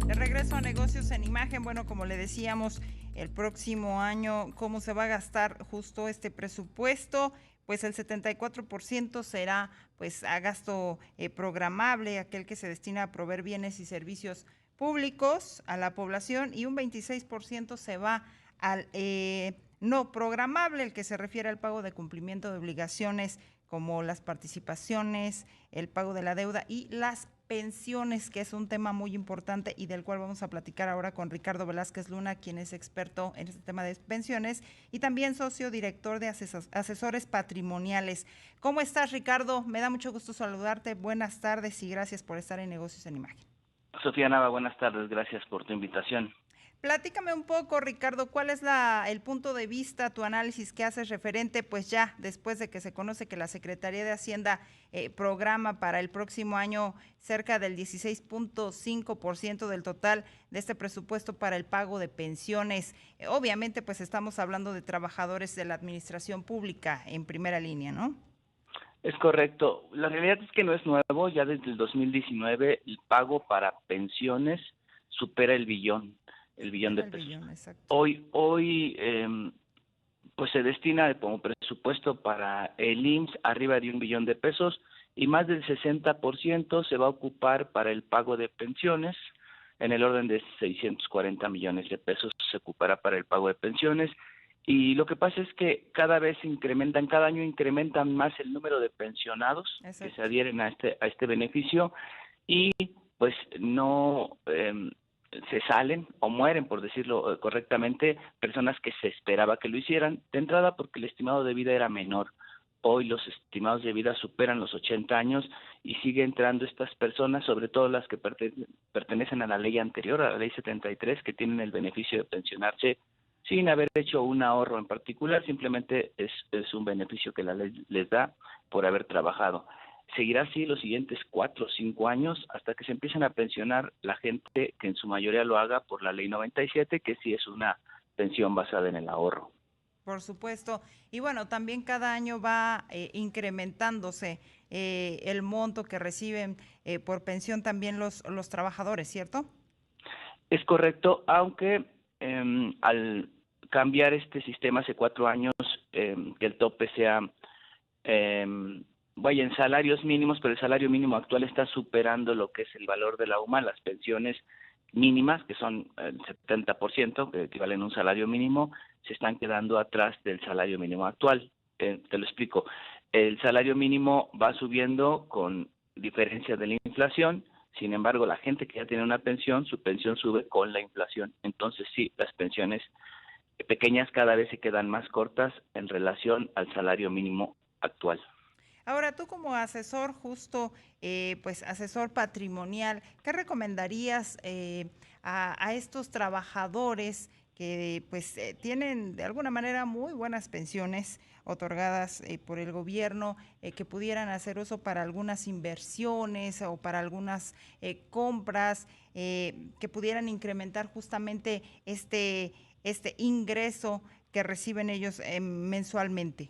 De regreso a Negocios en Imagen, bueno, como le decíamos, el próximo año, ¿cómo se va a gastar justo este presupuesto? Pues el 74% será pues a gasto programable, aquel que se destina a proveer bienes y servicios públicos a la población, y un 26% se va al no programable, el que se refiere al pago de cumplimiento de obligaciones como las participaciones, el pago de la deuda y las pensiones, que es un tema muy importante y del cual vamos a platicar ahora con Ricardo Velázquez Luna, quien es experto en este tema de pensiones y también socio director de asesores patrimoniales. ¿Cómo estás, Ricardo? Me da mucho gusto saludarte. Buenas tardes y gracias por estar en Negocios en Imagen. Sofía Nava, buenas tardes, gracias por tu invitación. Platícame un poco, Ricardo, ¿cuál es el punto de vista, tu análisis que haces referente, pues ya después de que se conoce que la Secretaría de Hacienda programa para el próximo año cerca del 16.5% del total de este presupuesto para el pago de pensiones? Obviamente, pues estamos hablando de trabajadores de la administración pública en primera línea, ¿no? Es correcto, la realidad es que no es nuevo, ya desde el 2019 el pago para pensiones supera el billón Supera de el pesos. billón, exacto. Hoy pues se destina como presupuesto para el IMSS arriba de 1 billón de pesos y más del 60% se va a ocupar para el pago de pensiones, en el orden de 640 millones de pesos se ocupará para el pago de pensiones. Y lo que pasa es que cada año incrementan más el número de pensionados que se Exacto. adhieren a este beneficio y pues no se salen o mueren, por decirlo correctamente, personas que se esperaba que lo hicieran, de entrada porque el estimado de vida era menor. Hoy los estimados de vida superan los 80 años y sigue entrando estas personas, sobre todo las que pertenecen a la ley anterior, a la ley 73, que tienen el beneficio de pensionarse sin haber hecho un ahorro en particular, simplemente es un beneficio que la ley les da por haber trabajado. Seguirá así los siguientes 4 o 5 años hasta que se empiecen a pensionar la gente que en su mayoría lo haga por la ley 97, que sí es una pensión basada en el ahorro. Por supuesto. Y bueno, también cada año va incrementándose el monto que reciben por pensión también los trabajadores, ¿cierto? Es correcto, aunque al cambiar este sistema hace 4 años, que el tope sea, eh, vaya en salarios mínimos, pero el salario mínimo actual está superando lo que es el valor de la UMA, las pensiones mínimas, que son el 70%, que equivalen a un salario mínimo, se están quedando atrás del salario mínimo actual. Te lo explico. El salario mínimo va subiendo con diferencia de la inflación. Sin embargo, la gente que ya tiene una pensión, su pensión sube con la inflación. Entonces, sí, las pensiones pequeñas cada vez se quedan más cortas en relación al salario mínimo actual. Ahora, tú como asesor justo, pues asesor patrimonial, ¿qué recomendarías a estos trabajadores que pues tienen de alguna manera muy buenas pensiones otorgadas por el gobierno, que pudieran hacer uso para algunas inversiones o para algunas compras, que pudieran incrementar justamente este ingreso que reciben ellos mensualmente?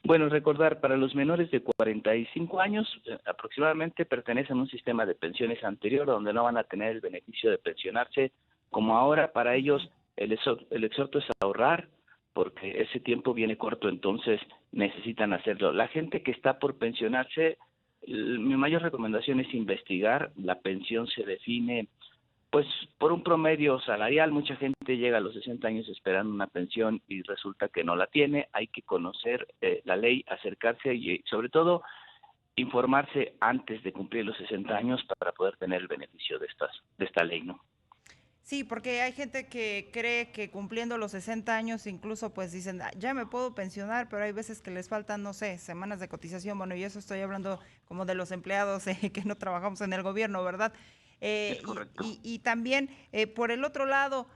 Bueno, recordar, para los menores de 45 años aproximadamente pertenecen a un sistema de pensiones anterior donde no van a tener el beneficio de pensionarse como ahora. Para ellos el exhorto es ahorrar porque ese tiempo viene corto, entonces necesitan hacerlo. La gente que está por pensionarse, mi mayor recomendación es investigar. La pensión se define pues por un promedio salarial. Mucha gente llega a los 60 años esperando una pensión y resulta que no la tiene. Hay que conocer la ley, acercarse y sobre todo informarse antes de cumplir los 60 años para poder tener el beneficio de esta ley, ¿no? Sí, porque hay gente que cree que cumpliendo los 60 años incluso pues dicen, "Ah, ya me puedo pensionar", pero hay veces que les faltan, no sé, semanas de cotización. Bueno, y eso estoy hablando como de los empleados que no trabajamos en el gobierno, ¿verdad? Es correcto. Y también, por el otro lado,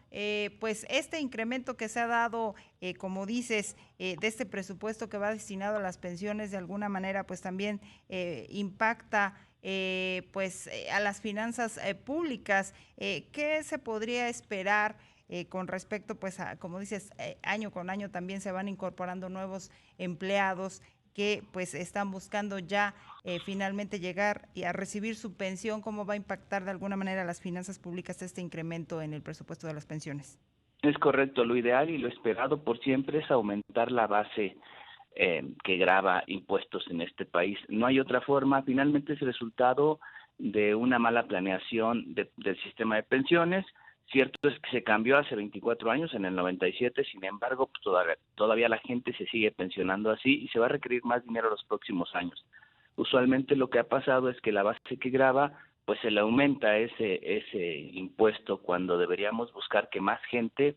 pues este incremento que se ha dado, como dices, de este presupuesto que va destinado a las pensiones, de alguna manera, pues también impacta pues a las finanzas públicas. ¿Qué se podría esperar con respecto, pues, a, como dices, año con año también se van incorporando nuevos empleados que pues están buscando ya finalmente llegar y a recibir su pensión. ¿Cómo va a impactar de alguna manera las finanzas públicas este incremento en el presupuesto de las pensiones? Es correcto, lo ideal y lo esperado por siempre es aumentar la base que grava impuestos en este país. No hay otra forma, finalmente es el resultado de una mala planeación del sistema de pensiones. Cierto es que se cambió hace 24 años, en el 97, sin embargo, pues todavía la gente se sigue pensionando así y se va a requerir más dinero los próximos años. Usualmente lo que ha pasado es que la base que grava, pues se le aumenta ese impuesto cuando deberíamos buscar que más gente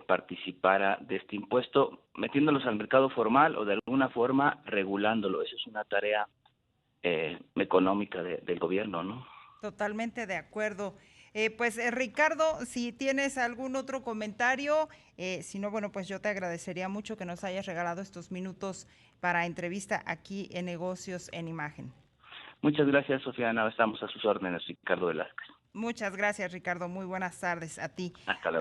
participara de este impuesto, metiéndolos al mercado formal o de alguna forma regulándolo. Eso es una tarea económica del gobierno, ¿no? Totalmente de acuerdo. Ricardo, si tienes algún otro comentario, si no, bueno, pues yo te agradecería mucho que nos hayas regalado estos minutos para entrevista aquí en Negocios en Imagen. Muchas gracias, Sofía. Estamos a sus órdenes, Ricardo Velázquez. Muchas gracias, Ricardo. Muy buenas tardes a ti. Hasta luego.